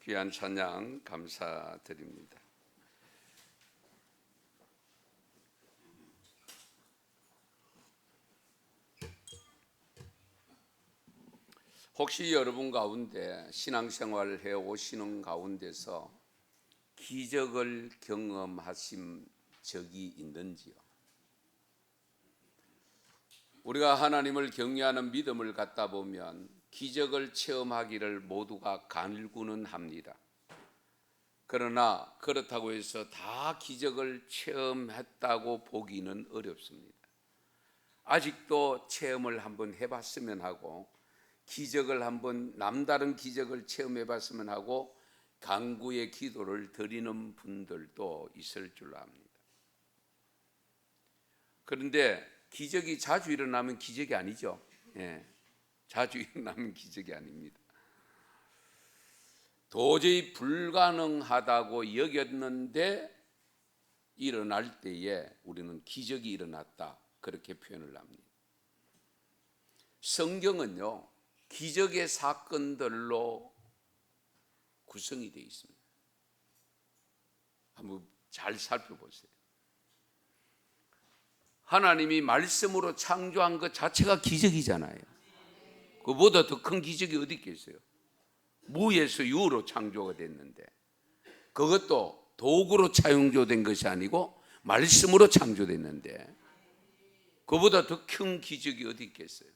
귀한 찬양 감사드립니다. 혹시 여러분 가운데 신앙생활을 해오시는 가운데서 기적을 경험하신 적이 있는지요? 우리가 하나님을 경외하는 믿음을 갖다 보면 기적을 체험하기를 모두가 간구는 합니다. 그러나 그렇다고 해서 다 기적을 체험했다고 보기는 어렵습니다. 아직도 체험을 한번 해봤으면 하고 기적을 한번 남다른 기적을 체험해봤으면 하고 간구의 기도를 드리는 분들도 있을 줄 압니다. 그런데 기적이 자주 일어나면 기적이 아니죠. 자주 일어나면 기적이 아닙니다. 도저히 불가능하다고 여겼는데 일어날 때에 우리는 기적이 일어났다, 그렇게 표현을 합니다. 성경은요, 기적의 사건들로 구성이 되어 있습니다. 한번 잘 살펴보세요. 하나님이 말씀으로 창조한 것 자체가 기적이잖아요. 그보다 더 큰 기적이 어디 있겠어요? 무에서 유로 창조가 됐는데, 그것도 도구로 창조된 것이 아니고 말씀으로 창조됐는데, 그보다 더 큰 기적이 어디 있겠어요?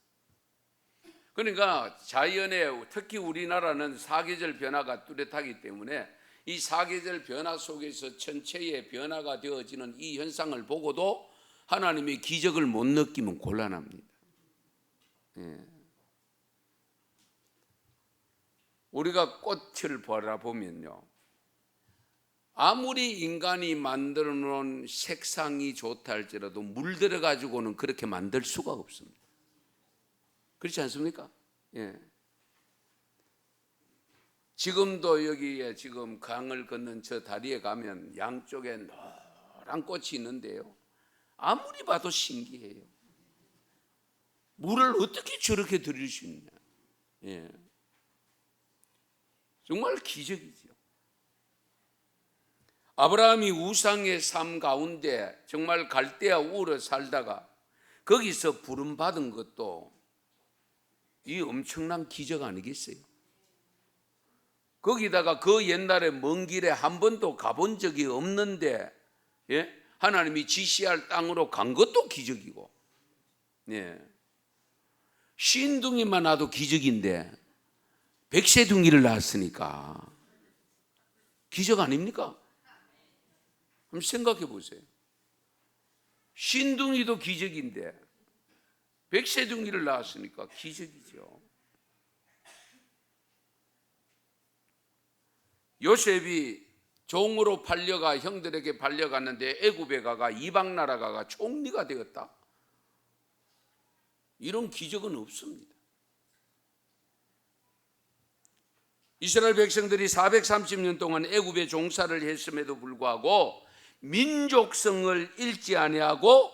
그러니까 자연의, 특히 우리나라는 사계절 변화가 뚜렷하기 때문에 이 사계절 변화 속에서 전체의 변화가 되어지는 이 현상을 보고도 하나님의 기적을 못 느끼면 곤란합니다. 우리가 꽃을 바라보면요, 아무리 인간이 만들어 놓은 색상이 좋다 할지라도 물들어 가지고는 그렇게 만들 수가 없습니다. 그렇지 않습니까? 지금도 여기에 지금 강을 건넌 저 다리에 가면 양쪽에 노란 꽃이 있는데요, 아무리 봐도 신기해요. 물을 어떻게 저렇게 들일 수 있냐? 정말 기적이죠. 아브라함이 우상의 삶 가운데 정말 갈대아 우르 살다가 거기서 부름 받은 것도 이 엄청난 기적 아니겠어요? 거기다가 그 옛날에 먼 길에 한 번도 가본 적이 없는데 하나님이 지시할 땅으로 간 것도 기적이고, 쉰둥이만 나도 기적인데 백세둥이를 낳았으니까 기적 아닙니까? 한번 생각해 보세요. 쉰둥이도 기적인데 백세둥이를 낳았으니까 기적이죠. 요셉이 종으로 팔려가 형들에게 팔려갔는데 애굽에 가가 이방 나라 가가 총리가 되었다. 이런 기적은 없습니다. 이스라엘 백성들이 430년 동안 애굽에 종사를 했음에도 불구하고 민족성을 잃지 아니하고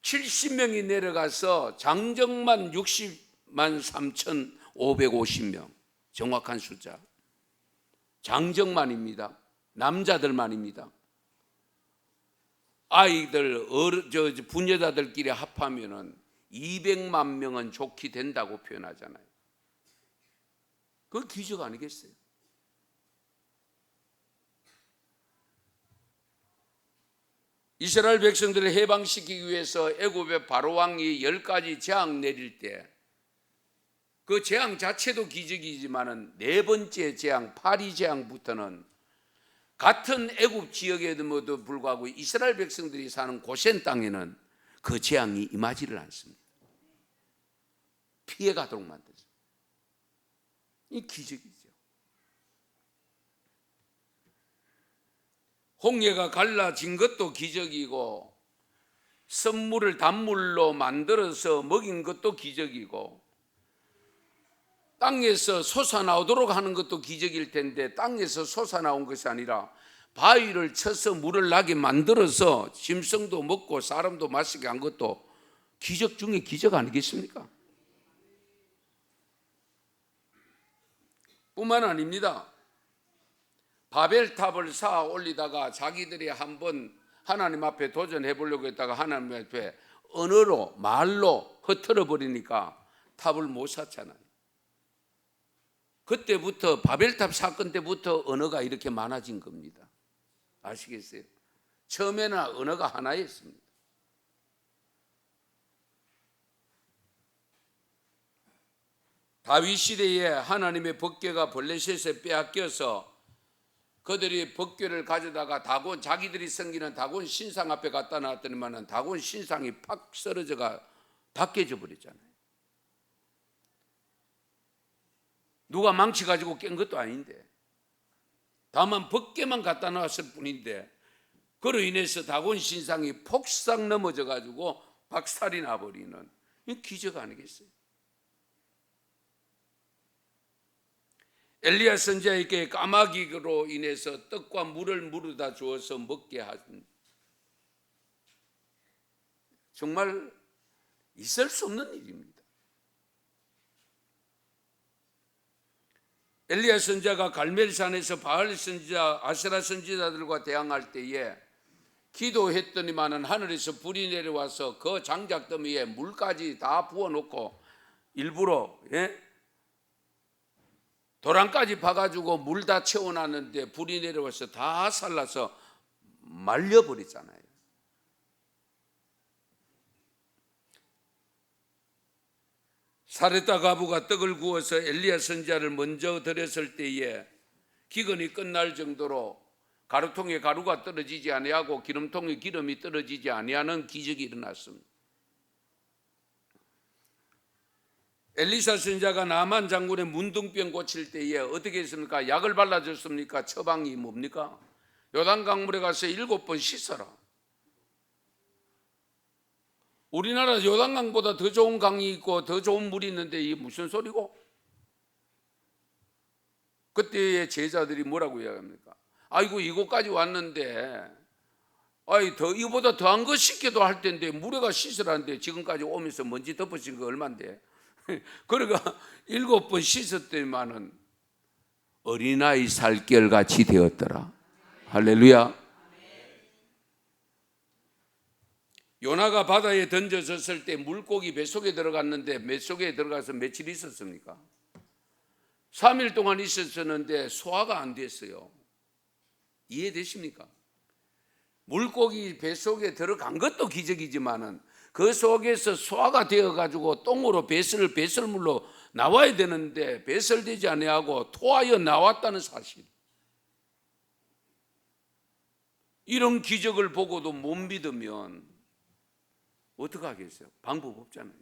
70명이 내려가서 장정만 60만 3,550명, 정확한 숫자, 장정만입니다. 남자들만입니다. 아이들, 부녀자들끼리 합하면은 200만 명은 좋게 된다고 표현하잖아요. 그 기적 아니겠어요? 이스라엘 백성들을 해방시키기 위해서 애굽의 바로 왕이 10가지 재앙 내릴 때 그 재앙 자체도 기적이지만은 네 번째 재앙, 파리 재앙부터는 같은 애굽 지역에도 불구하고 이스라엘 백성들이 사는 고센 땅에는 그 재앙이 임하지를 않습니다. 피해 가도록 만들죠. 이 기적이죠. 홍해가 갈라진 것도 기적이고, 선물을 단물로 만들어서 먹인 것도 기적이고, 땅에서 솟아나오도록 하는 것도 기적일 텐데 땅에서 솟아나온 것이 아니라 바위를 쳐서 물을 나게 만들어서 짐승도 먹고 사람도 마시게 한 것도 기적 중에 기적 아니겠습니까? 뿐만 아닙니다. 바벨탑을 쌓아 올리다가 자기들이 한번 하나님 앞에 도전해 보려고 했다가 하나님 앞에 언어로 말로 흩어져 버리니까 탑을 못 쌓잖아요. 그때부터 바벨탑 사건 때부터 언어가 이렇게 많아진 겁니다. 아시겠어요? 처음에는 언어가 하나였습니다. 다윗 시대에 하나님의 법궤가 블레셋에 빼앗겨서 그들이 법궤를 가져다가 다곤, 자기들이 섬기는 다곤 신상 앞에 갖다 놨더니만은 다곤 신상이 팍 쓰러져가 다 깨져버렸잖아요. 누가 망치 가지고 깬 것도 아닌데, 다만 법궤만 갖다 놨을 뿐인데 그로 인해서 다곤 신상이 폭삭 넘어져 가지고 박살이 나버리는 이 기적 아니겠어요? 엘리야 선지자에게 까마귀로 인해서 떡과 물을 물어다 주어서 먹게 한, 정말 있을 수 없는 일입니다. 엘리야 선지자가 갈멜산에서 바알 선지자, 아세라 선지자들과 대항할 때에 기도했더니만은 하늘에서 불이 내려와서 그 장작더미에 물까지 다 부어놓고 일부러 도랑까지 파가지고 물 다 채워놨는데 불이 내려와서 다 살라서 말려버리잖아요. 사레타 가부가 떡을 구워서 엘리야 선지자를 먼저 드렸을 때에 기근이 끝날 정도로 가루통에 가루가 떨어지지 아니하고 기름통에 기름이 떨어지지 아니하는 기적이 일어났습니다. 엘리사 선지자가 나만 장군의 문둥병 고칠 때에 어떻게 했습니까? 약을 발라줬습니까? 처방이 뭡니까? 요단강물에 가서 7번 씻어라. 우리나라 요단강보다 더 좋은 강이 있고 더 좋은 물이 있는데 이게 무슨 소리고? 그때의 제자들이 뭐라고 이야기합니까? 아이고 이곳까지 왔는데 이거보다 더한 거 씻기도 할 텐데 물에가 씻으라는데 지금까지 오면서 먼지 덮어진 거 얼만데. 그러니까 7번 씻었더니만은 어린아이 살결같이 되었더라. 할렐루야. 요나가 바다에 던져졌을 때 물고기 뱃속에 들어갔는데 뱃속에 들어가서 며칠 있었습니까? 3일 동안 있었는데 소화가 안 됐어요. 이해되십니까? 물고기 뱃속에 들어간 것도 기적이지만은 그 속에서 소화가 되어가지고 똥으로 배설물로 나와야 되는데 배설되지 아니하고 토하여 나왔다는 사실. 이런 기적을 보고도 못 믿으면 어떡하겠어요? 방법 없잖아요.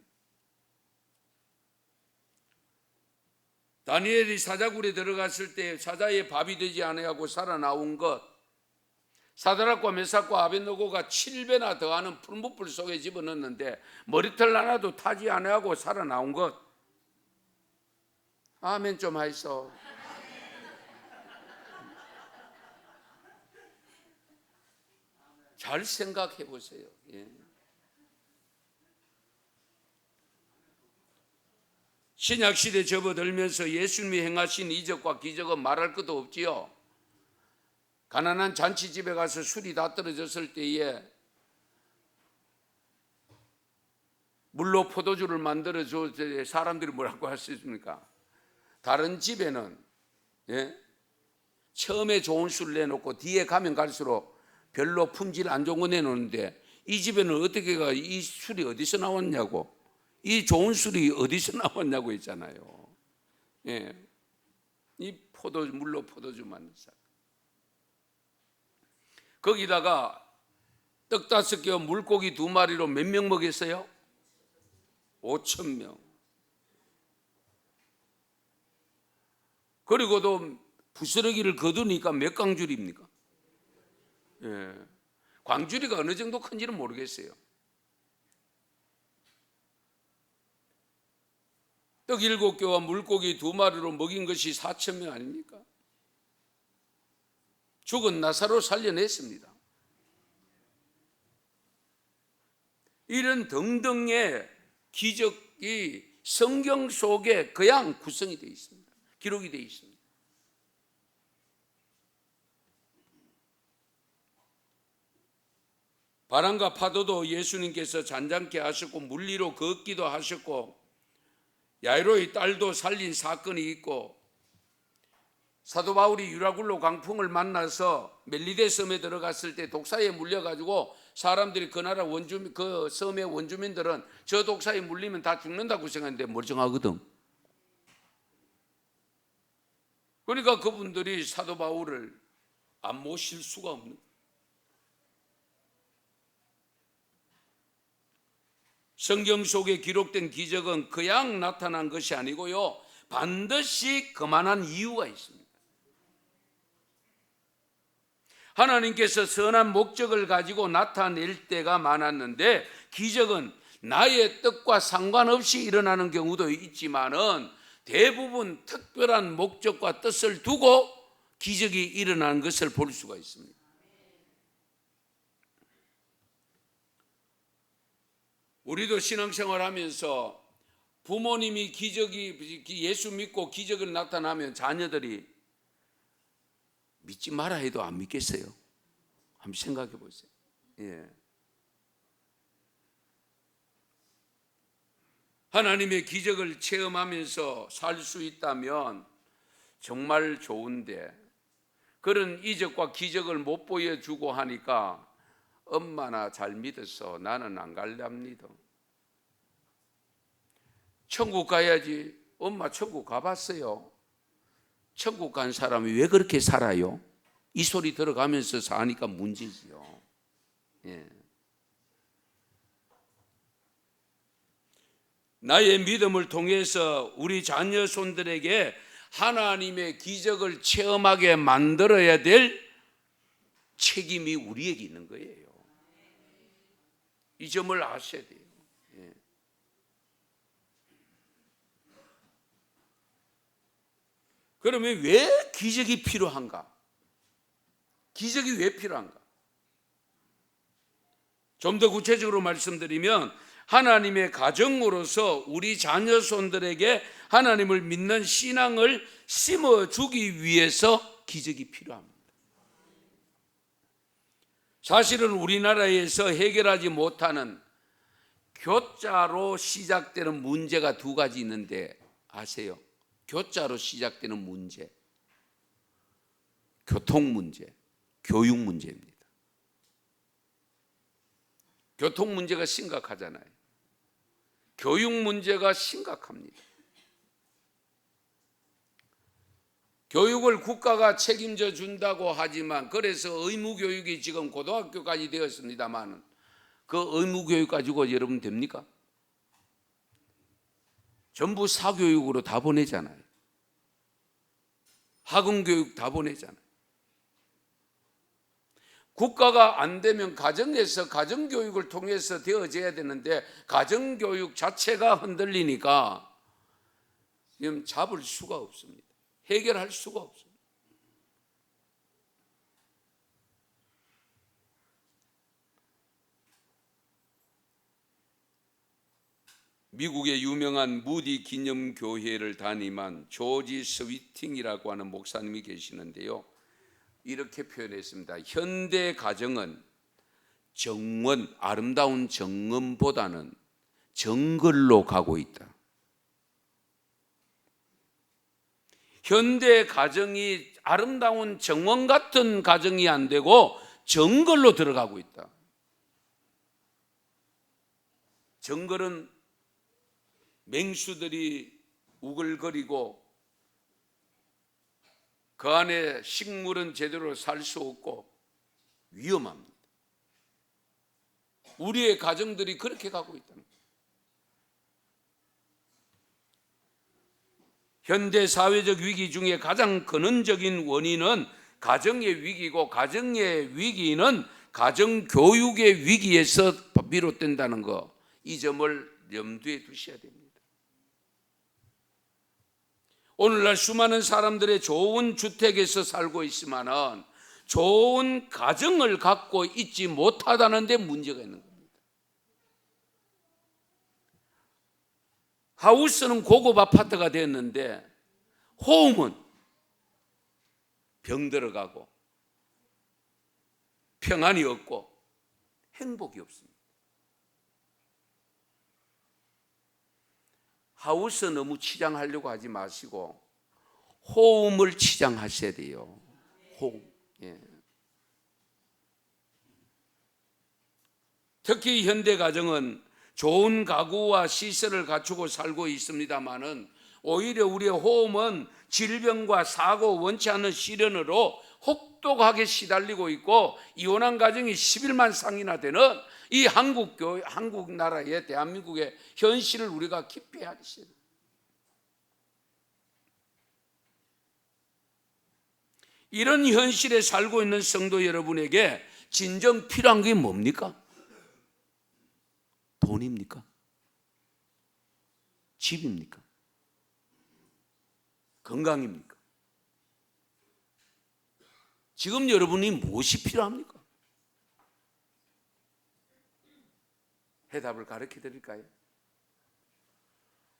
다니엘이 사자굴에 들어갔을 때 사자의 밥이 되지 아니하고 살아나온 것, 사드락과 메삭과 아벳느고가 7배나 더하는 풀무불 속에 집어넣었는데 머리털 하나도 타지 아니하고 살아나온 것. 아멘 좀 하이소. 잘 생각해 보세요. 신약시대 접어들면서 예수님이 행하신 이적과 기적은 말할 것도 없지요. 가난한 잔치집에 가서 술이 다 떨어졌을 때에 물로 포도주를 만들어줘 사람들이 뭐라고 할 수 있습니까? 다른 집에는 처음에 좋은 술을 내놓고 뒤에 가면 갈수록 별로 품질 안 좋은 거 내놓는데 이 집에는 어떻게 이 술이 어디서 나왔냐고, 이 좋은 술이 어디서 나왔냐고 했잖아요. 이 물로 포도주 만든 사람. 거기다가 떡 5개와 물고기 2마리로 몇 명 먹였어요? 5,000명. 그리고도 부스러기를 거두니까 몇 광줄입니까? 광줄이가 어느 정도 큰지는 모르겠어요. 떡 7개와 물고기 2마리로 먹인 것이 4,000명 아닙니까? 죽은 나사로 살려냈습니다. 이런 등등의 기적이 성경 속에 그냥 구성이 되어 있습니다. 기록이 되어 있습니다. 바람과 파도도 예수님께서 잔잔케 하셨고 물리로 걷기도 하셨고 야이로의 딸도 살린 사건이 있고 사도 바울이 유라굴로 광풍을 만나서 멜리데 섬에 들어갔을 때 독사에 물려가지고 사람들이 그 나라 원주민, 그 섬의 원주민들은 저 독사에 물리면 다 죽는다고 생각했는데 멀쩡하거든. 그러니까 그분들이 사도 바울을 안 모실 수가 없는 거예요. 성경 속에 기록된 기적은 그냥 나타난 것이 아니고요, 반드시 그만한 이유가 있습니다. 하나님께서 선한 목적을 가지고 나타낼 때가 많았는데 기적은 나의 뜻과 상관없이 일어나는 경우도 있지만은 대부분 특별한 목적과 뜻을 두고 기적이 일어나는 것을 볼 수가 있습니다. 우리도 신앙생활 하면서 부모님이 예수 믿고 기적을 나타나면 자녀들이 믿지 마라 해도 안 믿겠어요? 한번 생각해 보세요. 예. 하나님의 기적을 체험하면서 살 수 있다면 정말 좋은데 그런 이적과 기적을 못 보여주고 하니까 엄마나 잘 믿었어. 나는 안 갈랍니다. 천국 가야지. 엄마 천국 가봤어요. 천국 간 사람이 왜 그렇게 살아요? 이 소리 들어가면서 사니까 문제지요. 예. 나의 믿음을 통해서 우리 자녀 손들에게 하나님의 기적을 체험하게 만들어야 될 책임이 우리에게 있는 거예요. 이 점을 아셔야 돼요. 예. 그러면 왜 기적이 필요한가? 기적이 왜 필요한가? 좀 더 구체적으로 말씀드리면 하나님의 가정으로서 우리 자녀손들에게 하나님을 믿는 신앙을 심어주기 위해서 기적이 필요합니다. 사실은 우리나라에서 해결하지 못하는 교자로 시작되는 문제가 두 가지 있는데 아세요? 교자로 시작되는 문제, 교통 문제, 교육 문제입니다. 교통 문제가 심각하잖아요. 교육 문제가 심각합니다. 교육을 국가가 책임져 준다고 하지만 그래서 의무교육이 지금 고등학교까지 되었습니다만 그 의무교육 가지고 여러분 됩니까? 전부 사교육으로 다 보내잖아요. 학원교육 다 보내잖아요. 국가가 안 되면 가정에서 가정교육을 통해서 되어져야 되는데 가정교육 자체가 흔들리니까 지금 잡을 수가 없습니다. 해결할 수가 없습니다. 미국의 유명한 무디 기념교회를 담임한 조지 스위팅이라고 하는 목사님이 계시는데요, 이렇게 표현했습니다. 현대 가정은 정원, 아름다운 정원보다는 정글로 가고 있다. 현대 가정이 아름다운 정원 같은 가정이 안 되고 정글로 들어가고 있다. 정글은 맹수들이 우글거리고 그 안에 식물은 제대로 살 수 없고 위험합니다. 우리의 가정들이 그렇게 가고 있다는 거예요. 현대 사회적 위기 중에 가장 근원적인 원인은 가정의 위기고 가정의 위기는 가정교육의 위기에서 비롯된다는 거, 이 점을 염두에 두셔야 됩니다. 오늘날 수많은 사람들의 좋은 주택에서 살고 있지만은 좋은 가정을 갖고 있지 못하다는 데 문제가 있는 겁니다. 하우스는 고급 아파트가 됐는데 홈은 병 들어가고 평안이 없고 행복이 없습니다. 하우스 너무 치장하려고 하지 마시고 호흡을 치장하셔야 돼요. 호흡. 예. 특히 현대 가정은 좋은 가구와 시설을 갖추고 살고 있습니다만은 오히려 우리의 호흡은 질병과 사고, 원치 않는 시련으로 혹독하게 시달리고 있고 이혼한 가정이 11만 상이나 되는 이 한국 나라의 대한민국의 현실을 우리가 깊이 알으셔야 돼요. 이런 현실에 살고 있는 성도 여러분에게 진정 필요한 게 뭡니까? 돈입니까? 집입니까? 건강입니까? 지금 여러분이 무엇이 필요합니까? 해답을 가르쳐 드릴까요?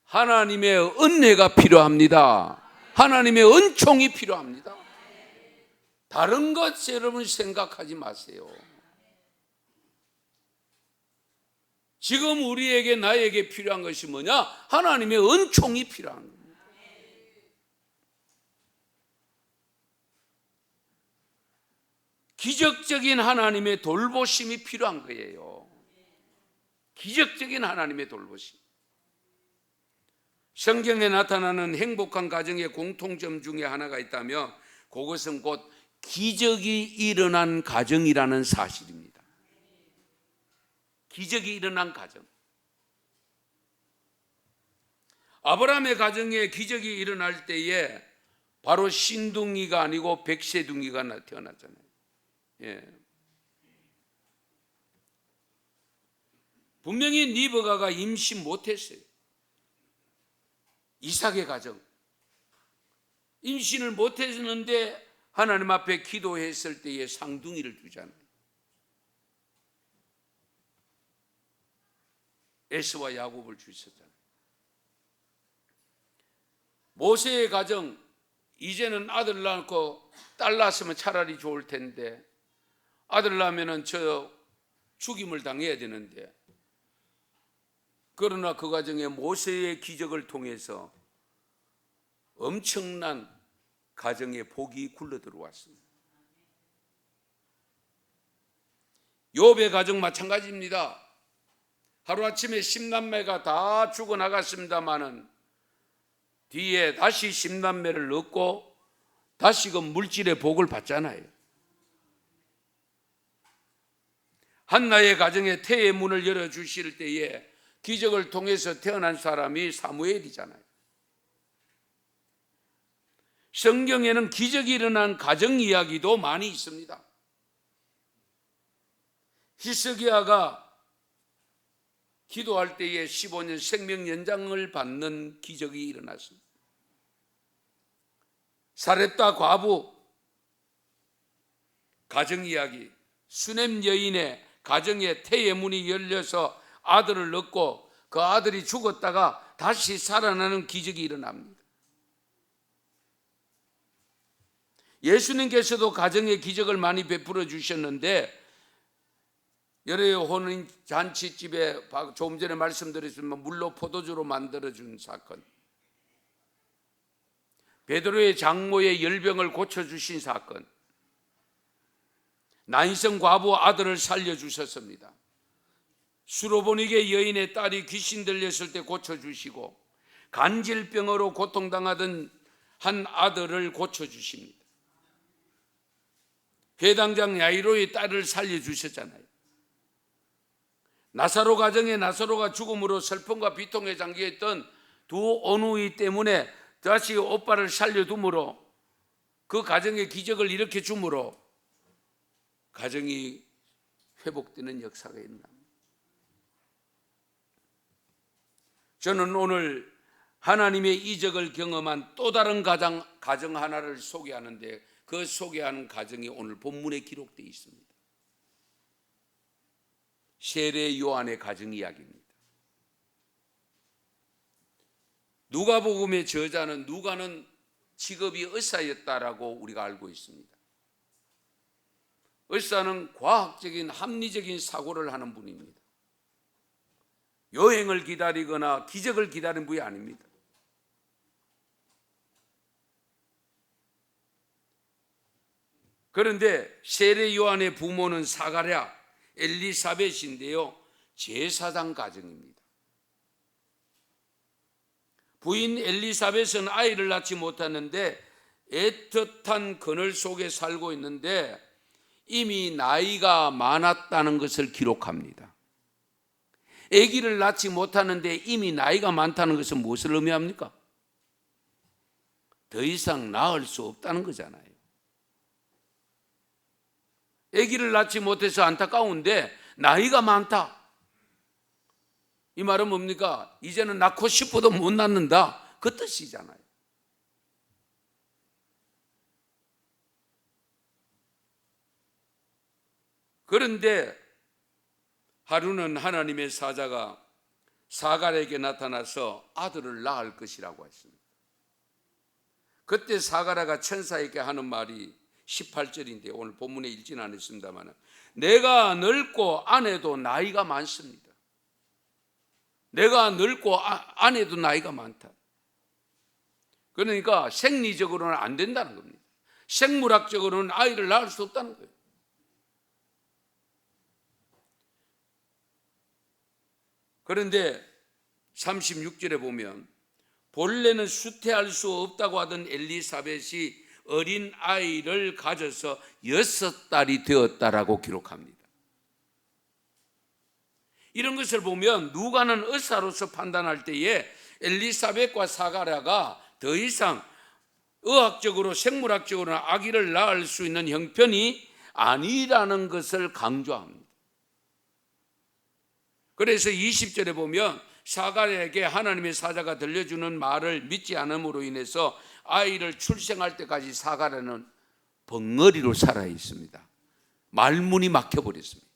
하나님의 은혜가 필요합니다. 하나님의 은총이 필요합니다. 다른 것 여러분 생각하지 마세요. 지금 우리에게 나에게 필요한 것이 뭐냐? 하나님의 은총이 필요한 겁니다. 기적적인 하나님의 돌보심이 필요한 거예요. 기적적인 하나님의 돌보심. 성경에 나타나는 행복한 가정의 공통점 중에 하나가 있다면 그것은 곧 기적이 일어난 가정이라는 사실입니다. 기적이 일어난 가정. 아브라함의 가정에 기적이 일어날 때에 바로 신둥이가 아니고 백세둥이가 태어났잖아요. 예. 분명히 리브가가 임신 못했어요. 이삭의 가정 임신을 못했는데 하나님 앞에 기도했을 때에 쌍둥이를 주잖아요. 에스와 야곱을 주셨잖아요. 모세의 가정 이제는 아들 낳고 딸 낳았으면 차라리 좋을 텐데 아들 낳으면 저 죽임을 당해야 되는데 그러나 그 가정에 모세의 기적을 통해서 엄청난 가정의 복이 굴러 들어왔습니다. 욥의 가정 마찬가지입니다. 하루아침에 10남매가 다 죽어나갔습니다마는 뒤에 다시 10남매를 넣고 다시금 물질의 복을 받잖아요. 한나의 가정에 태의 문을 열어주실 때에 기적을 통해서 태어난 사람이 사무엘이잖아요. 성경에는 기적이 일어난 가정 이야기도 많이 있습니다. 히스기야가 기도할 때에 15년 생명 연장을 받는 기적이 일어났습니다. 사렙다 과부 가정 이야기, 수넴 여인의 가정에 태의 문이 열려서 아들을 낳고 그 아들이 죽었다가 다시 살아나는 기적이 일어납니다. 예수님께서도 가정의 기적을 많이 베풀어 주셨는데 여러 혼인 잔치집에 조금 전에 말씀드렸지만 물로 포도주로 만들어준 사건, 베드로의 장모의 열병을 고쳐주신 사건, 난성 과부 아들을 살려주셨습니다. 수로보니게 여인의 딸이 귀신 들렸을 때 고쳐주시고 간질병으로 고통당하던 한 아들을 고쳐주십니다. 회당장 야이로의 딸을 살려주셨잖아요. 나사로 가정에 나사로가 죽음으로 슬픔과 비통에 잠겨있던 두 어누이 때문에 다시 오빠를 살려둠으로 그 가정의 기적을 일으켜 줌으로 가정이 회복되는 역사가 있나. 저는 오늘 하나님의 이적을 경험한 또 다른 가정 하나를 소개하는데 그 소개하는 가정이 오늘 본문에 기록되어 있습니다. 세례 요한의 가정 이야기입니다. 누가복음의 저자는 누가는 직업이 의사였다라고 우리가 알고 있습니다. 의사는 과학적인 합리적인 사고를 하는 분입니다. 여행을 기다리거나 기적을 기다리는 분이 아닙니다. 그런데 세례 요한의 부모는 사가랴, 엘리사벳인데요, 제사장 가정입니다. 부인 엘리사벳은 아이를 낳지 못하는데 애틋한 그늘 속에 살고 있는데 이미 나이가 많았다는 것을 기록합니다. 아기를 낳지 못하는데 이미 나이가 많다는 것은 무엇을 의미합니까? 더 이상 낳을 수 없다는 거잖아요. 아기를 낳지 못해서 안타까운데 나이가 많다. 이 말은 뭡니까? 이제는 낳고 싶어도 못 낳는다. 그 뜻이잖아요. 그런데 하루는 하나님의 사자가 사갈에게 나타나서 아들을 낳을 것이라고 했습니다. 그때 사가랴가 천사에게 하는 말이 18절인데 오늘 본문에 읽지는 않았습니다만, 내가 늙고 아내도 나이가 많습니다. 내가 늙고 아내도 나이가 많다. 그러니까 생리적으로는 안 된다는 겁니다. 생물학적으로는 아이를 낳을 수 없다는 거예요. 그런데 36절에 보면 본래는 수태할 수 없다고 하던 엘리사벳이 어린 아이를 가져서 6달이 되었다라고 기록합니다. 이런 것을 보면 누가는 의사로서 판단할 때에 엘리사벳과 사가랴가 더 이상 의학적으로 생물학적으로는 아기를 낳을 수 있는 형편이 아니라는 것을 강조합니다. 그래서 20절에 보면 사가랴에게 하나님의 사자가 들려주는 말을 믿지 않음으로 인해서 아이를 출생할 때까지 사가랴는 벙어리로 살아 있습니다. 말문이 막혀버렸습니다.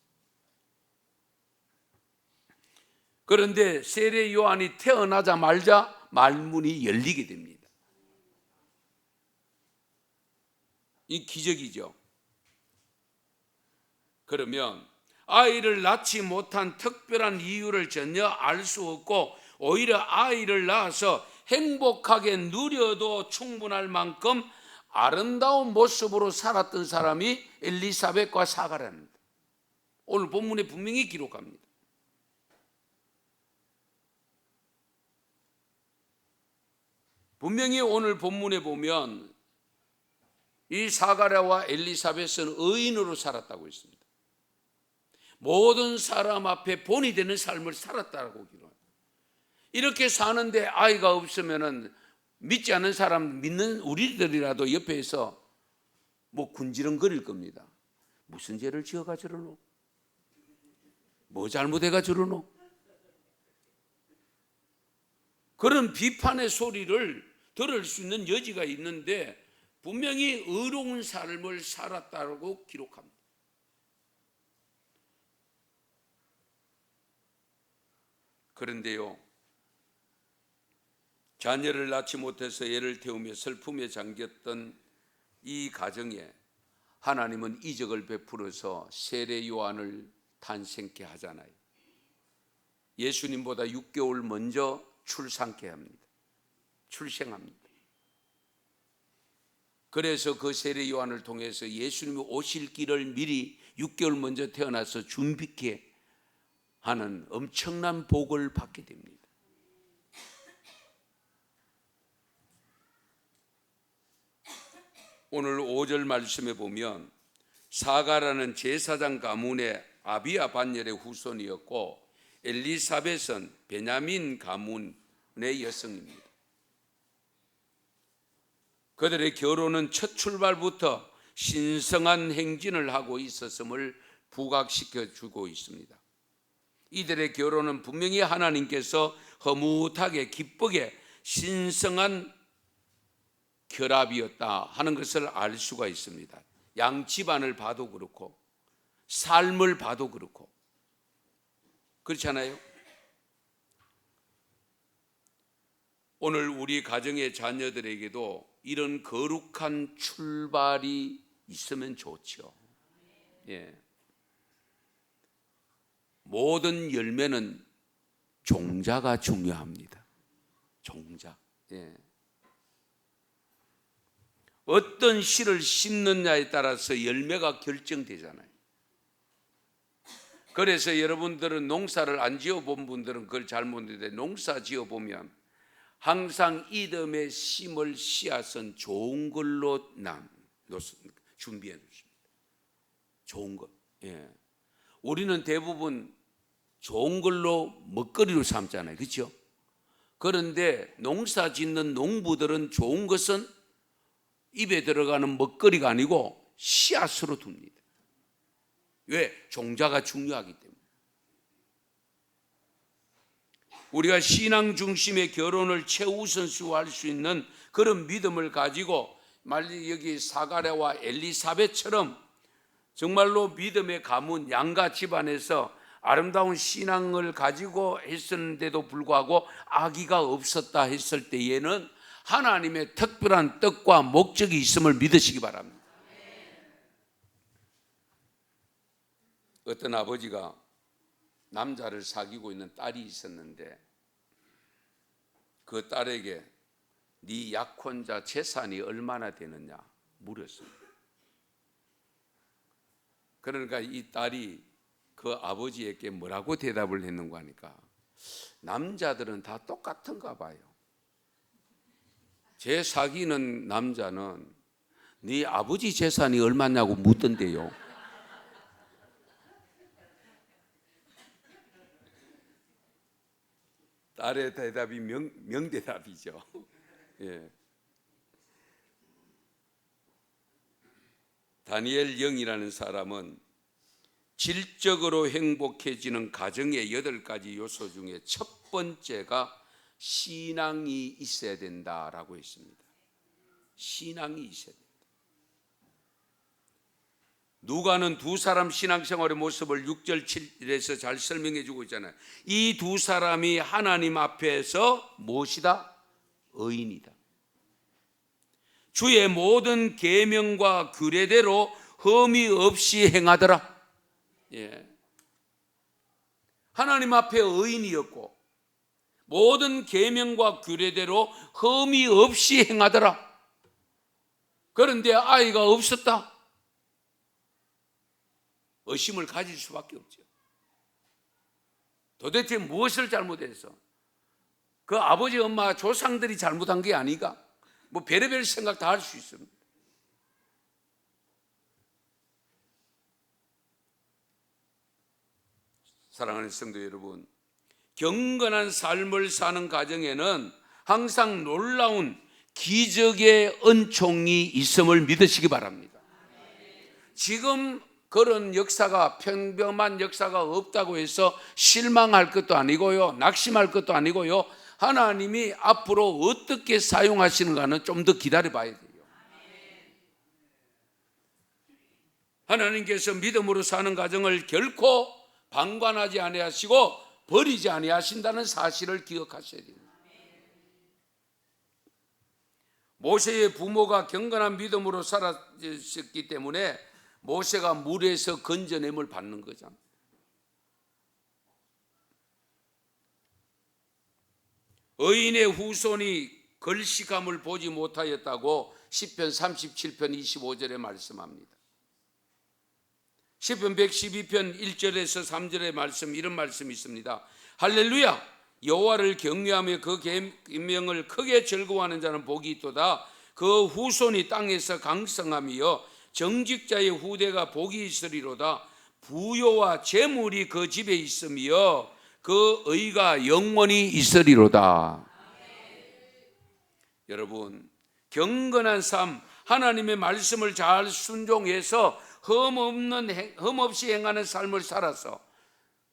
그런데 세례 요한이 태어나자마자 말문이 열리게 됩니다. 이 기적이죠. 그러면 아이를 낳지 못한 특별한 이유를 전혀 알 수 없고 오히려 아이를 낳아서 행복하게 누려도 충분할 만큼 아름다운 모습으로 살았던 사람이 엘리사벳과 사가랴입니다. 오늘 본문에 분명히 기록합니다. 분명히 오늘 본문에 보면 이 사가랴와 엘리사벳은 의인으로 살았다고 했습니다. 모든 사람 앞에 본이 되는 삶을 살았다고 기록합니다. 이렇게 사는데 아이가 없으면은 믿지 않는 사람, 믿는 우리들이라도 옆에서 뭐 군지렁거릴 겁니다. 무슨 죄를 지어가 저러노? 뭐 잘못해가 저러노? 그런 비판의 소리를 들을 수 있는 여지가 있는데 분명히 의로운 삶을 살았다고 기록합니다. 그런데요, 자녀를 낳지 못해서 애를 태우며 슬픔에 잠겼던 이 가정에 하나님은 이적을 베풀어서 세례 요한을 탄생케 하잖아요. 예수님보다 6개월 먼저 출생케 합니다. 그래서 그 세례 요한을 통해서 예수님이 오실 길을 미리 6개월 먼저 태어나서 준비케 하는 엄청난 복을 받게 됩니다. 오늘 5절 말씀에 보면 사가랴는 제사장 가문의 아비야 반열의 후손이었고 엘리사벳은 베냐민 가문의 여성입니다. 그들의 결혼은 첫 출발부터 신성한 행진을 하고 있었음을 부각시켜 주고 있습니다. 이들의 결혼은 분명히 하나님께서 허무하게 기쁘게 신성한 결합이었다 하는 것을 알 수가 있습니다. 양 집안을 봐도 그렇고 삶을 봐도 그렇고 그렇잖아요. 오늘 우리 가정의 자녀들에게도 이런 거룩한 출발이 있으면 좋죠. 예. 모든 열매는 종자가 중요합니다. 종자. 예. 어떤 씨를 심느냐에 따라서 열매가 결정되잖아요. 그래서 여러분들은 농사를 안 지어본 분들은 그걸 잘 모르는데, 농사 지어보면 항상 이듬해 심을 씨앗은 좋은 걸로 준비해 놓습니다. 좋은 것. 예. 우리는 대부분 좋은 걸로 먹거리로 삼잖아요. 그렇죠? 그런데 농사 짓는 농부들은 좋은 것은 입에 들어가는 먹거리가 아니고 씨앗으로 둡니다. 왜? 종자가 중요하기 때문에. 우리가 신앙 중심의 결혼을 최우선시할 수 있는 그런 믿음을 가지고 여기 사가랴와 엘리사벳처럼 정말로 믿음의 가문 양가 집안에서 아름다운 신앙을 가지고 했었는데도 불구하고 아기가 없었다 했을 때에는 하나님의 특별한 뜻과 목적이 있음을 믿으시기 바랍니다. 어떤 아버지가 남자를 사귀고 있는 딸이 있었는데 그 딸에게 네 약혼자 재산이 얼마나 되느냐 물었습니다. 그러니까 이 딸이 그 아버지에게 뭐라고 대답을 했는가 하니까, 남자들은 다 똑같은가 봐요. 제 사귀는 남자는 네 아버지 재산이 얼마냐고 묻던데요. 딸의 대답이 명대답이죠. 예. 다니엘 영이라는 사람은 질적으로 행복해지는 가정의 8가지 요소 중에 첫 번째가 신앙이 있어야 된다라고 했습니다. 신앙이 있어야 된다. 누가는 두 사람 신앙생활의 모습을 6절 7절에서 잘 설명해 주고 있잖아요. 이 두 사람이 하나님 앞에서 무엇이다? 의인이다. 주의 모든 계명과 규례대로 흠이 없이 행하더라. 예. 하나님 앞에 의인이었고 모든 계명과 규례대로 흠이 없이 행하더라. 그런데 아이가 없었다. 의심을 가질 수밖에 없죠. 도대체 무엇을 잘못해서? 그 아버지 엄마 조상들이 잘못한 게 아닌가? 뭐 별의별 생각 다 할 수 있습니다. 사랑하는 성도 여러분, 경건한 삶을 사는 가정에는 항상 놀라운 기적의 은총이 있음을 믿으시기 바랍니다. 지금 그런 역사가, 평범한 역사가 없다고 해서 실망할 것도 아니고요, 낙심할 것도 아니고요, 하나님이 앞으로 어떻게 사용하시는가는 좀 더 기다려 봐야 돼요. 하나님께서 믿음으로 사는 가정을 결코 방관하지 아니하시고 버리지 아니하신다는 사실을 기억하셔야 됩니다. 모세의 부모가 경건한 믿음으로 살았기 때문에 모세가 물에서 건져냄을 받는 거죠. 의인의 후손이 걸식함을 보지 못하였다고 시편 37편 25절에 말씀합니다. 시편 112편 1절에서 3절의 말씀, 이런 말씀이 있습니다. 할렐루야! 여호와를 경외하며 그 계명을 크게 즐거워하는 자는 복이 있도다. 그 후손이 땅에서 강성하며 정직자의 후대가 복이 있으리로다. 부요와 재물이 그 집에 있으며 그 의가 영원히 있으리로다. 여러분, 경건한 삶, 하나님의 말씀을 잘 순종해서 흠없이 행하는 삶을 살아서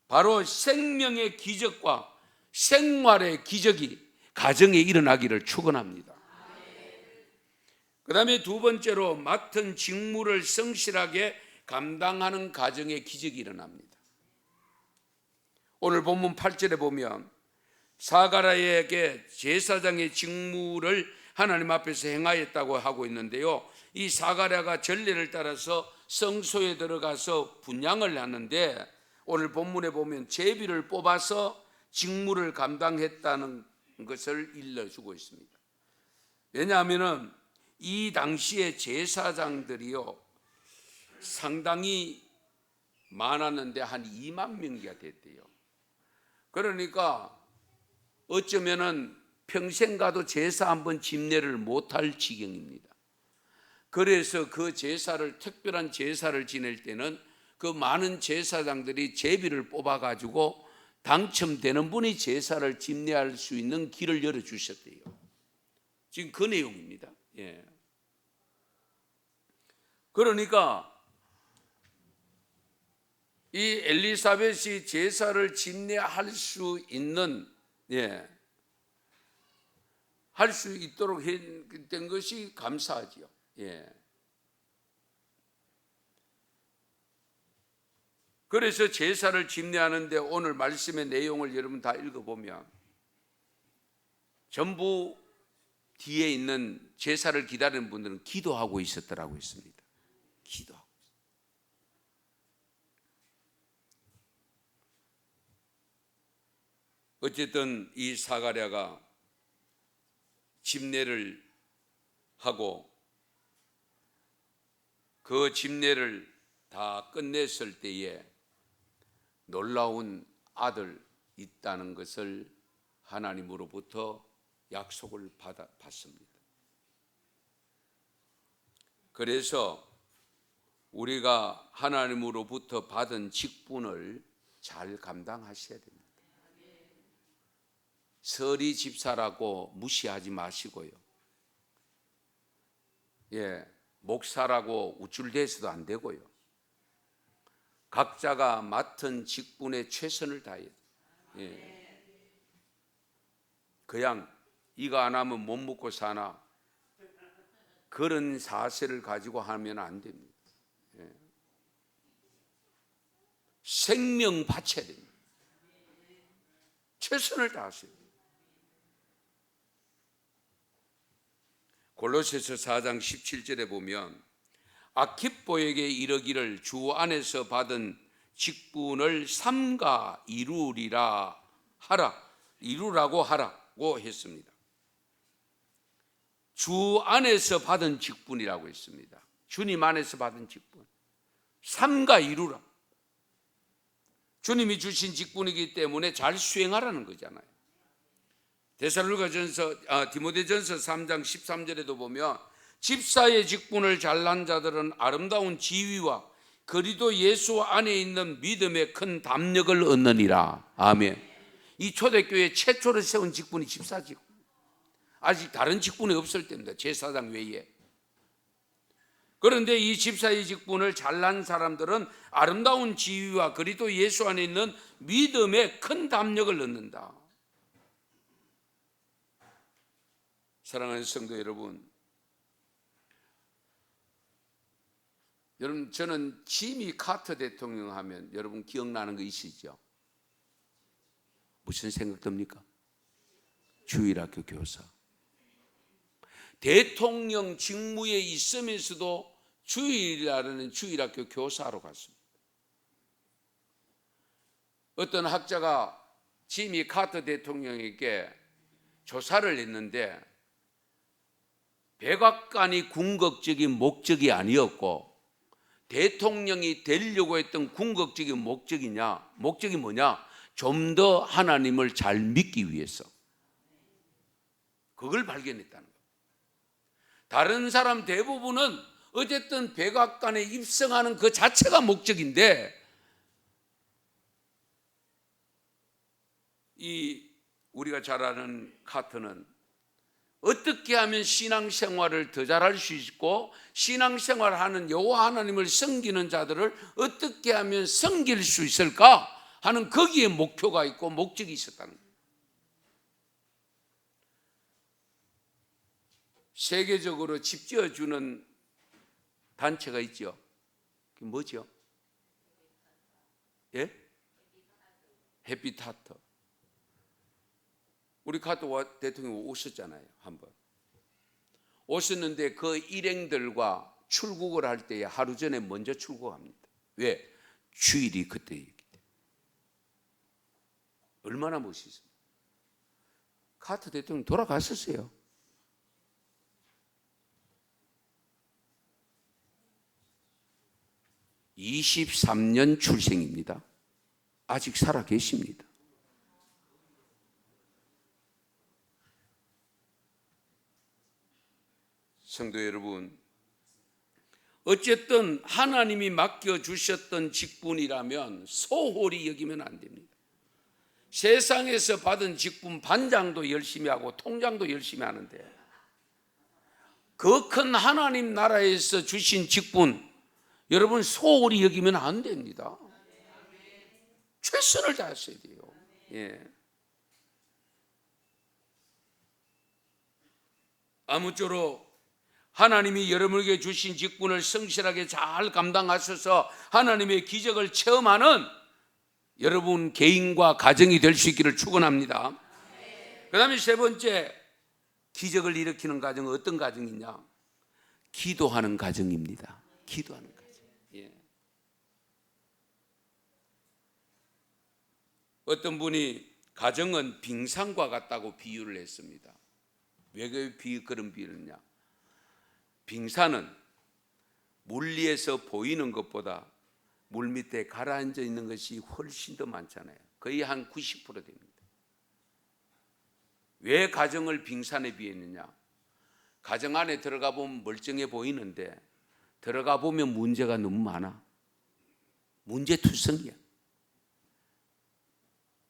바로 생명의 기적과 생활의 기적이 가정에 일어나기를 축원합니다. 그 다음에 두 번째로 맡은 직무를 성실하게 감당하는 가정의 기적이 일어납니다. 오늘 본문 8절에 보면 사가랴에게 제사장의 직무를 하나님 앞에서 행하였다고 하고 있는데요, 이 사가랴가 전례를 따라서 성소에 들어가서 분향을 하는데, 오늘 본문에 보면 제비를 뽑아서 직무를 감당했다는 것을 일러주고 있습니다. 왜냐하면 이 당시에 제사장들이요 상당히 많았는데 한 2만 명이가 됐대요. 그러니까 어쩌면은 평생 가도 제사 한번 집례를 못할 지경입니다. 그래서 그 제사를, 특별한 제사를 지낼 때는 그 많은 제사장들이 제비를 뽑아가지고 당첨되는 분이 제사를 집례할 수 있는 길을 열어주셨대요. 지금 그 내용입니다. 예. 그러니까 이 엘리사벳이 제사를 집례할 수 있는, 할 수 있도록 된 것이 감사하지요. 그래서 제사를 집례하는데 오늘 말씀의 내용을 여러분 다 읽어보면 전부 뒤에 있는 제사를 기다리는 분들은 기도하고 있었더라고 했습니다. 기도하고. 어쨌든 이 사가랴가 집례를 하고 그 집례를 다 끝냈을 때에 놀라운 아들 있다는 것을 하나님으로부터 약속을 받습니다. 그래서 우리가 하나님으로부터 받은 직분을 잘 감당하셔야 됩니다. 서리 집사라고 무시하지 마시고요. 목사라고 우쭐대서도 안 되고요. 각자가 맡은 직분에 최선을 다해야 돼요. 그냥 이거 안 하면 못 먹고 사나, 그런 사세를 가지고 하면 안 됩니다. 생명 바쳐야 됩니다. 최선을 다하세요. 골로새서 4장 17절에 보면 아키뽀에게 이르기를 주 안에서 받은 직분을 삼가 이루라고 하라고 했습니다. 주 안에서 받은 직분이라고 했습니다. 주님 안에서 받은 직분 삼가 이루라. 주님이 주신 직분이기 때문에 잘 수행하라는 거잖아요. 디모데전서 3장 13절에도 보면 집사의 직분을 잘난 자들은 아름다운 지위와 그리스도 예수 안에 있는 믿음의 큰 담력을 얻느니라. 아멘. 이 초대교회 최초로 세운 직분이 집사 직분. 아직 다른 직분이 없을 때입니다. 제사장 외에. 그런데 이 집사의 직분을 잘난 사람들은 아름다운 지위와 그리스도 예수 안에 있는 믿음의 큰 담력을 얻는다. 사랑하는 성도 여러분, 저는 지미 카터 대통령 하면 여러분 기억나는 거 있으시죠? 무슨 생각 듭니까? 주일학교 교사. 대통령 직무에 있으면서도 주일이라는 주일학교 교사로 갔습니다. 어떤 학자가 지미 카터 대통령에게 조사를 했는데 백악관이 궁극적인 목적이 아니었고 대통령이 되려고 했던 궁극적인 목적이 뭐냐? 좀 더 하나님을 잘 믿기 위해서. 그걸 발견했다는 거예요. 다른 사람 대부분은 어쨌든 백악관에 입성하는 그 자체가 목적인데 우리가 잘 아는 카터는 어떻게 하면 신앙생활을 더 잘할 수 있고 신앙생활하는 여호와 하나님을 섬기는 자들을 어떻게 하면 섬길 수 있을까 하는 거기에 목표가 있고 목적이 있었다는 거예요. 세계적으로 집 지어주는 단체가 있죠. 그게 뭐죠? 해피타트. 우리 카터 대통령 오셨잖아요, 한번. 오셨는데 그 일행들과 출국을 할 때에 하루 전에 먼저 출국합니다. 왜? 주일이 그때이기 때문에. 얼마나 멋있습니까? 카터 대통령 돌아갔었어요. (23년) 출생입니다. 아직 살아 계십니다. 성도 여러분, 어쨌든 하나님이 맡겨주셨던 직분이라면 소홀히 여기면 안 됩니다. 세상에서 받은 직분 반장도 열심히 하고 통장도 열심히 하는데 그 큰 하나님 나라에서 주신 직분 여러분 소홀히 여기면 안 됩니다. 최선을 다하셔야 돼요. 예. 아무쪼록 하나님이 여러분에게 주신 직분을 성실하게 잘 감당하셔서 하나님의 기적을 체험하는 여러분 개인과 가정이 될 수 있기를 축원합니다. 그 다음에 세 번째, 기적을 일으키는 가정은 어떤 가정이냐? 기도하는 가정입니다. 기도하는 가정. 예. 어떤 분이 가정은 빙산과 같다고 비유를 했습니다. 왜 그런 비유를 했냐? 빙산은 물리에서 보이는 것보다 물 밑에 가라앉아 있는 것이 훨씬 더 많잖아요. 거의 한 90% 됩니다. 왜 가정을 빙산에 비했느냐? 가정 안에 들어가 보면 멀쩡해 보이는데 들어가 보면 문제가 너무 많아. 문제투성이야.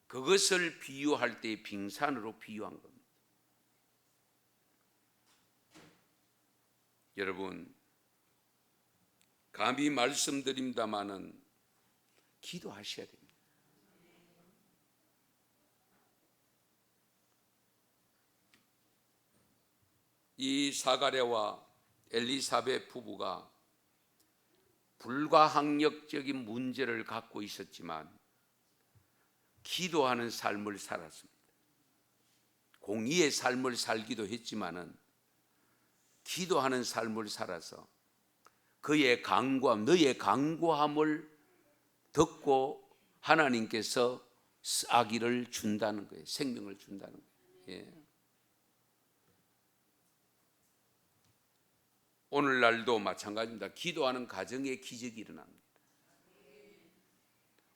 그것을 비유할 때 빙산으로 비유한 겁니다. 여러분, 감히 말씀드립니다마는 기도하셔야 됩니다. 이 사가랴와 엘리사벳 부부가 불가항력적인 문제를 갖고 있었지만 기도하는 삶을 살았습니다. 공의의 삶을 살기도 했지만은 기도하는 삶을 살아서 그의 간구함, 너의 간구함을 듣고 하나님께서 아기를 준다는 거예요. 생명을 준다는 거예요. 예. 오늘날도 마찬가지입니다. 기도하는 가정에 기적이 일어납니다.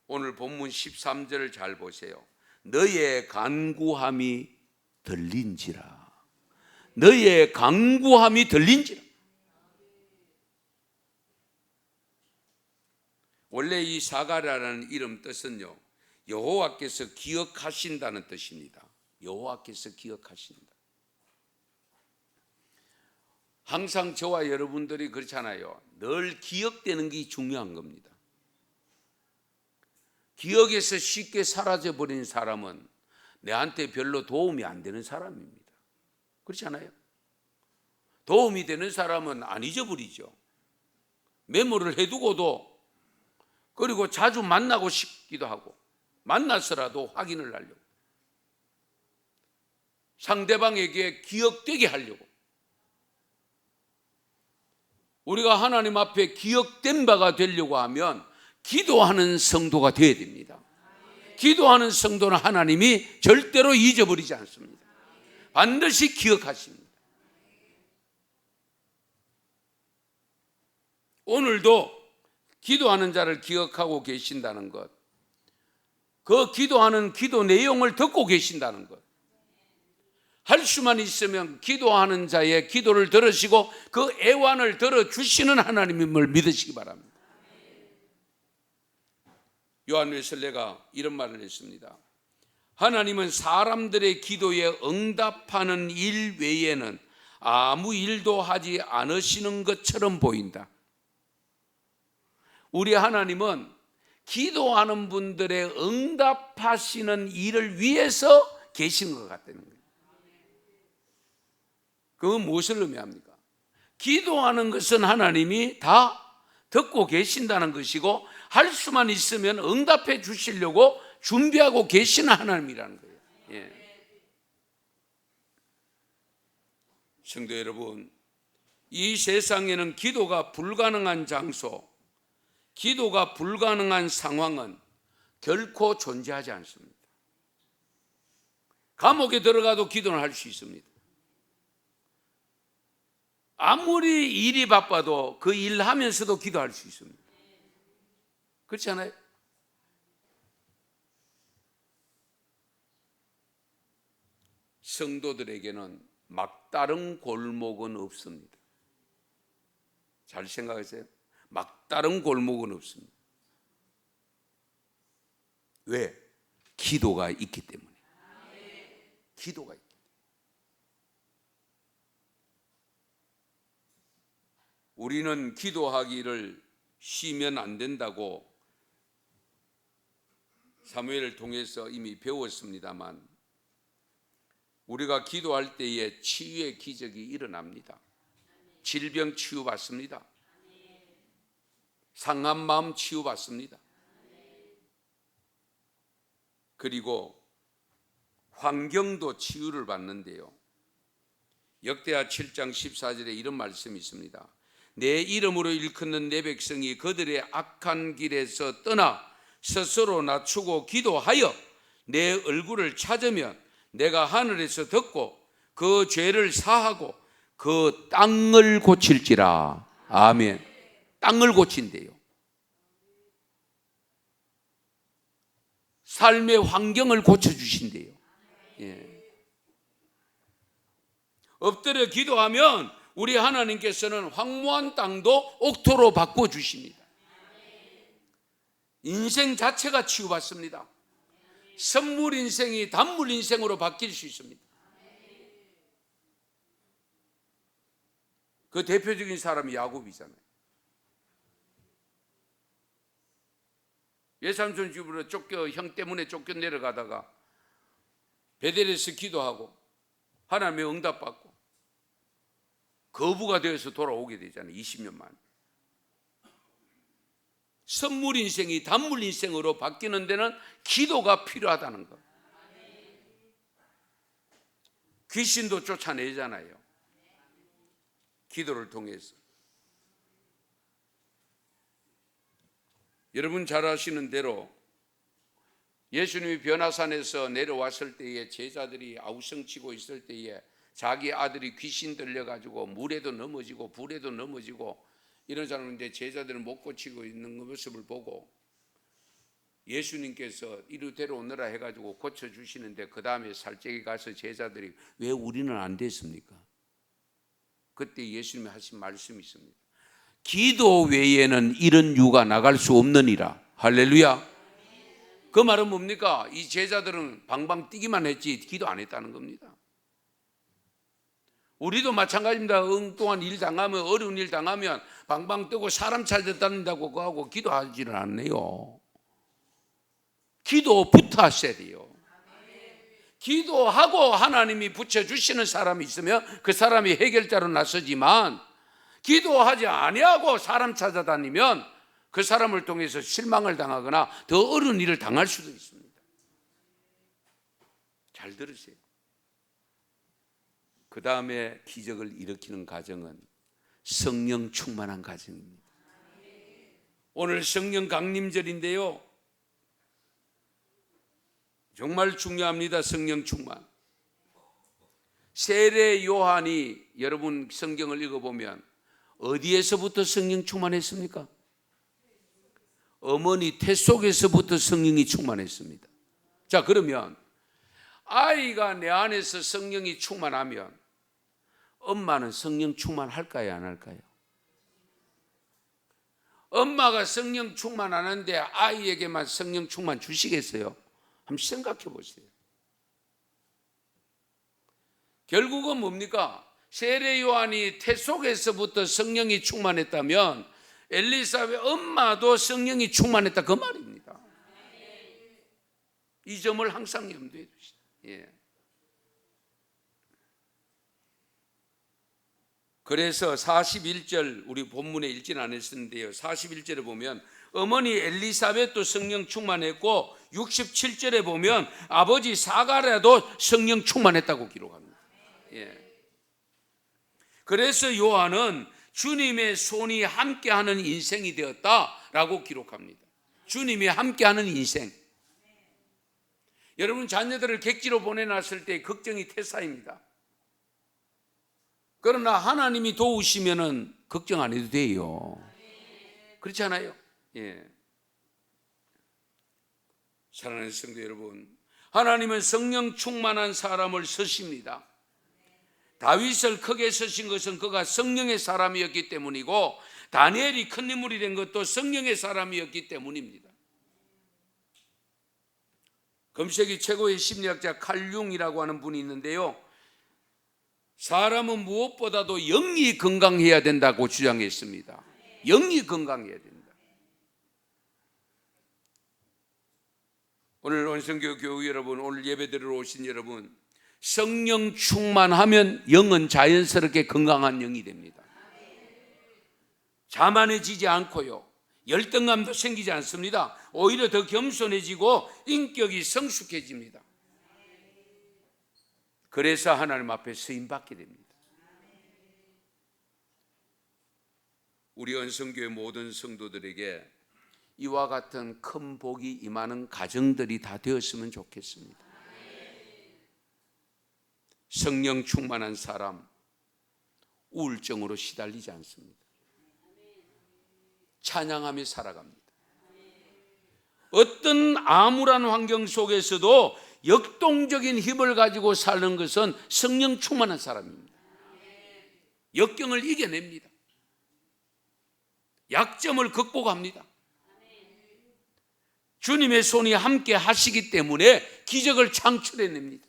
오늘 본문 13절을 잘 보세요. 너의 간구함이 들린지라. 너의 간구함이 들린지라. 원래 이 사가랴라는 이름 뜻은요, 여호와께서 기억하신다는 뜻입니다. 여호와께서 기억하신다. 항상 저와 여러분들이 그렇잖아요. 늘 기억되는 게 중요한 겁니다. 기억에서 쉽게 사라져버린 사람은 내한테 별로 도움이 안 되는 사람입니다. 그렇지 않아요? 도움이 되는 사람은 안 잊어버리죠. 메모를 해두고도, 그리고 자주 만나고 싶기도 하고 만나서라도 확인을 하려고, 상대방에게 기억되게 하려고. 우리가 하나님 앞에 기억된 바가 되려고 하면 기도하는 성도가 되어야 됩니다. 기도하는 성도는 하나님이 절대로 잊어버리지 않습니다. 반드시 기억하십니다. 오늘도 기도하는 자를 기억하고 계신다는 것, 그 기도하는 기도 내용을 듣고 계신다는 것, 할 수만 있으면 기도하는 자의 기도를 들으시고 그 애완을 들어주시는 하나님임을 믿으시기 바랍니다. 요한웨슬레가 이런 말을 했습니다. 하나님은 사람들의 기도에 응답하는 일 외에는 아무 일도 하지 않으시는 것처럼 보인다. 우리 하나님은 기도하는 분들의 응답하시는 일을 위해서 계신 것 같다는 거예요. 그건 무엇을 의미합니까? 기도하는 것은 하나님이 다 듣고 계신다는 것이고, 할 수만 있으면 응답해 주시려고 준비하고 계시는 하나님이라는 거예요. 예. 성도 여러분, 이 세상에는 기도가 불가능한 장소, 기도가 불가능한 상황은 결코 존재하지 않습니다. 감옥에 들어가도 기도는 할 수 있습니다. 아무리 일이 바빠도 그 일하면서도 기도할 수 있습니다. 그렇지 않아요? 성도들에게는 막다른 골목은 없습니다. 잘 생각하세요. 막다른 골목은 없습니다. 왜? 기도가 있기 때문에. 기도가 있기 때문에. 우리는 기도하기를 쉬면 안 된다고 사무엘을 통해서 이미 배웠습니다만, 우리가 기도할 때에 치유의 기적이 일어납니다. 질병 치유받습니다. 상한 마음 치유받습니다. 그리고 환경도 치유를 받는데요. 역대하 7장 14절에 이런 말씀이 있습니다. 내 이름으로 일컫는 내 백성이 그들의 악한 길에서 떠나 스스로 낮추고 기도하여 내 얼굴을 찾으면 내가 하늘에서 듣고 그 죄를 사하고 그 땅을 고칠지라. 아멘. 땅을 고친대요. 삶의 환경을 고쳐주신대요. 예. 엎드려 기도하면 우리 하나님께서는 황무한 땅도 옥토로 바꿔주십니다. 인생 자체가 치유받습니다. 선물 인생이 단물 인생으로 바뀔 수 있습니다. 그 대표적인 사람이 야곱이잖아요. 외삼촌 집으로 형 때문에 쫓겨 내려가다가 베델에서 기도하고 하나님의 응답받고 거부가 되어서 돌아오게 되잖아요. 20년 만에. 선물 인생이 단물 인생으로 바뀌는 데는 기도가 필요하다는 것. 귀신도 쫓아내잖아요. 기도를 통해서. 여러분 잘 아시는 대로 예수님이 변화산에서 내려왔을 때에 제자들이 아우성치고 있을 때에 자기 아들이 귀신 들려가지고 물에도 넘어지고 불에도 넘어지고 이런 사람인데 제자들은 못 고치고 있는 모습을 보고 예수님께서 이리 데려오느라 해가지고 고쳐주시는데 그 다음에 살짝이 가서 제자들이 왜 우리는 안 됐습니까? 그때 예수님이 하신 말씀이 있습니다. 기도 외에는 이런 유가 나갈 수 없느니라. 할렐루야. 그 말은 뭡니까? 이 제자들은 방방 뛰기만 했지 기도 안 했다는 겁니다. 우리도 마찬가지입니다. 엉뚱한 일 당하면, 어려운 일 당하면 방방 뜨고 사람 찾아다닌다고 그거 하고 기도하지는 않네요. 기도부터 하셔야 돼요. 기도하고 하나님이 붙여주시는 사람이 있으면 그 사람이 해결자로 나서지만, 기도하지 아니하고 사람 찾아다니면 그 사람을 통해서 실망을 당하거나 더 어려운 일을 당할 수도 있습니다. 잘 들으세요. 그 다음에 기적을 일으키는 과정은 성령 충만한 과정입니다. 오늘 성령 강림절인데요, 정말 중요합니다. 성령 충만. 세례 요한이 여러분 성경을 읽어보면 어디에서부터 성령 충만했습니까? 어머니 태 속에서부터 성령이 충만했습니다. 자, 그러면 아이가 내 안에서 성령이 충만하면 엄마는 성령 충만할까요, 안 할까요? 엄마가 성령 충만하는데 아이에게만 성령 충만 주시겠어요? 한번 생각해 보세요. 결국은 뭡니까? 세례 요한이 태 속에서부터 성령이 충만했다면 엘리사벳 엄마도 성령이 충만했다, 그 말입니다. 이 점을 항상 염두에 두시다. 예. 그래서 41절 우리 본문에 읽지는 않았는데요, 41절에 보면 어머니 엘리사벳도 성령 충만했고 67절에 보면 아버지 사가랴도 성령 충만했다고 기록합니다. 예. 그래서 요한은 주님의 손이 함께하는 인생이 되었다라고 기록합니다. 주님이 함께하는 인생. 여러분 자녀들을 객지로 보내놨을 때 걱정이 태사입니다. 그러나 하나님이 도우시면은 걱정 안 해도 돼요. 그렇지 않아요? 예. 사랑하는 성도 여러분, 하나님은 성령 충만한 사람을 쓰십니다. 다윗을 크게 쓰신 것은 그가 성령의 사람이었기 때문이고, 다니엘이 큰 인물이 된 것도 성령의 사람이었기 때문입니다. 금세기 최고의 심리학자 칼 융이라고 하는 분이 있는데요, 사람은 무엇보다도 영이 건강해야 된다고 주장했습니다. 영이 건강해야 된다. 오늘 원성교 교우 여러분, 오늘 예배드리러 오신 여러분, 성령 충만하면 영은 자연스럽게 건강한 영이 됩니다. 자만해지지 않고요, 열등감도 생기지 않습니다. 오히려 더 겸손해지고 인격이 성숙해집니다. 그래서 하나님 앞에 쓰임받게 됩니다. 우리 언성교회 모든 성도들에게 이와 같은 큰 복이 임하는 가정들이 다 되었으면 좋겠습니다. 성령 충만한 사람, 우울증으로 시달리지 않습니다. 찬양하며 살아갑니다. 어떤 암울한 환경 속에서도 역동적인 힘을 가지고 사는 것은 성령 충만한 사람입니다. 역경을 이겨냅니다. 약점을 극복합니다. 주님의 손이 함께 하시기 때문에 기적을 창출해냅니다.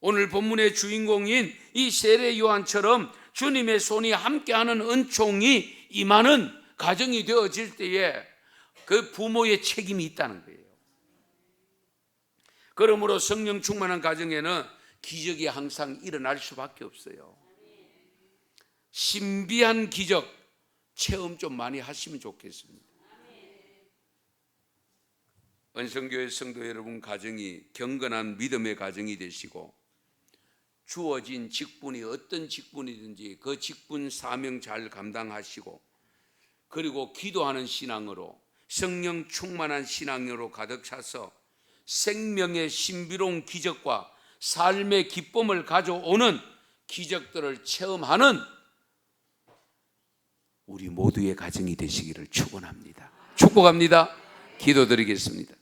오늘 본문의 주인공인 이 세례 요한처럼 주님의 손이 함께하는 은총이 임하는 가정이 되어질 때에 그 부모의 책임이 있다는 거예요. 그러므로 성령 충만한 가정에는 기적이 항상 일어날 수밖에 없어요. 신비한 기적 체험 좀 많이 하시면 좋겠습니다. 은성교회 성도 여러분 가정이 경건한 믿음의 가정이 되시고, 주어진 직분이 어떤 직분이든지 그 직분 사명 잘 감당하시고, 그리고 기도하는 신앙으로, 성령 충만한 신앙으로 가득 차서 생명의 신비로운 기적과 삶의 기쁨을 가져오는 기적들을 체험하는 우리 모두의 가정이 되시기를 축원합니다. 축복합니다. 기도드리겠습니다.